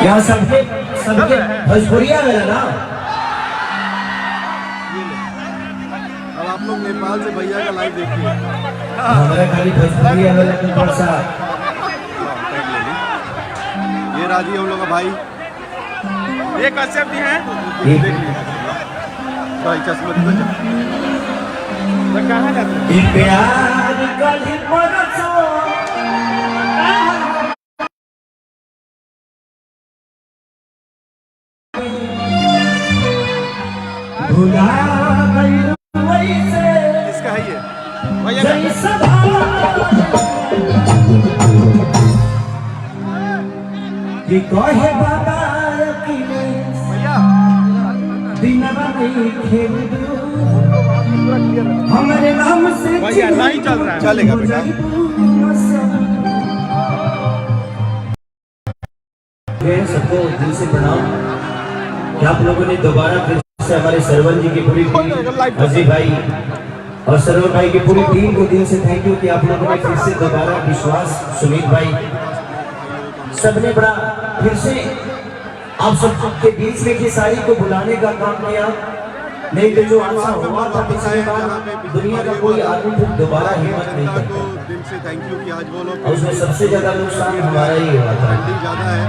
यहाँ सबके सबके भोजपुरिया में ना। अब आप लोग नेपाल से भैया का लाइव देखिए। हमारा खाली भोजपुरिया में लेकिन थोड़ा सा ये राजी हम लोग का भाई, ये कश्यप भी हैं। भाई चश्मा तो कहाँ जाते हैं? ये प्यार कली परसो भुला गई वैसे इसका है ये भैया जैसा कि कहे बाबा कि भैया दिनवा नहीं खेल हमारे नाम से भैया नहीं चल रहा है। चलेगा बेटा। सबको दिल से प्रणाम कि आप लोगों ने दोबारा फिर से हमारे सरवन जी की पूरी टीम, अजीत भाई और सरवन भाई की पूरी टीम को दिल से थैंक यू कि आप लोगों ने फिर से दोबारा विश्वास, सुमित भाई सबने बड़ा फिर से आप सबके बीच में की सारी को बुलाने का काम किया। नहीं तो जो आशा हुआ था पिछले बार दुनिया का कोई आदमी फिर दोबारा हिम्मत नहीं करता। दिल से थैंक यू कि आज वो लोग और उसमें सबसे ज्यादा नुकसान हमारा ही हुआ था। ठंडी ज्यादा है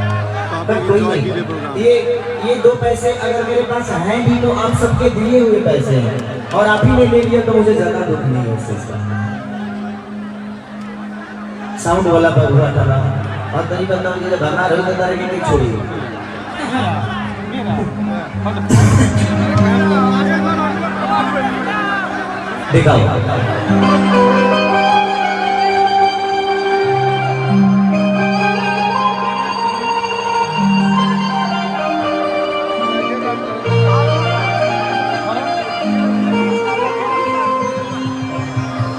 तो आप पर लोग कोई एंजॉय नहीं, कीजिए प्रोग्राम। ये दो पैसे अगर मेरे पास हैं भी तो आप सबके दिए हुए पैसे हैं और आप ही ने ले लिया तो मुझे ज्यादा दुख नहीं है उससे। साउंड वाला पर हुआ था ना और तरी बंदा मुझे भरना रही बता रही कि छोड़िए दिखाओ।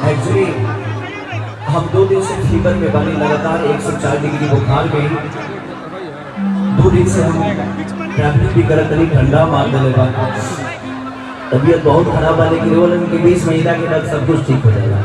एक्चुअली हम 2 दिन से फीवर में बने लगातार 104 डिग्री बुखार में 2 दिन से हम ट्रैवलिंग भी करत रही, ठंडा मार देगा, तबीयत बहुत खराब है लेकिन वो उनके 20 महीना के बाद सब कुछ ठीक हो जाएगा।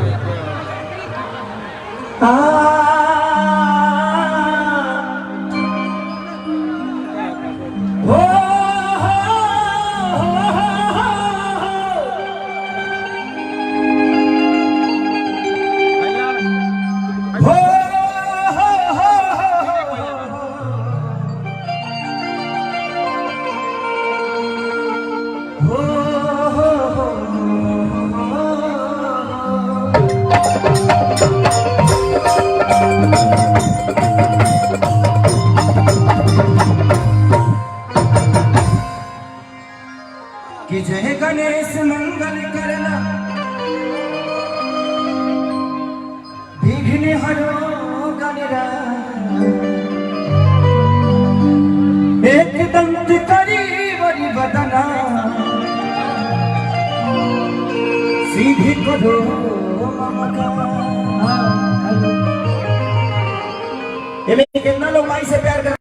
कि जय गणेश मंगल करना विघ्न हरो गणराज एक दंत करी बड़ी बदना सीधी करो ममता। कितना लोग माई से प्यार कर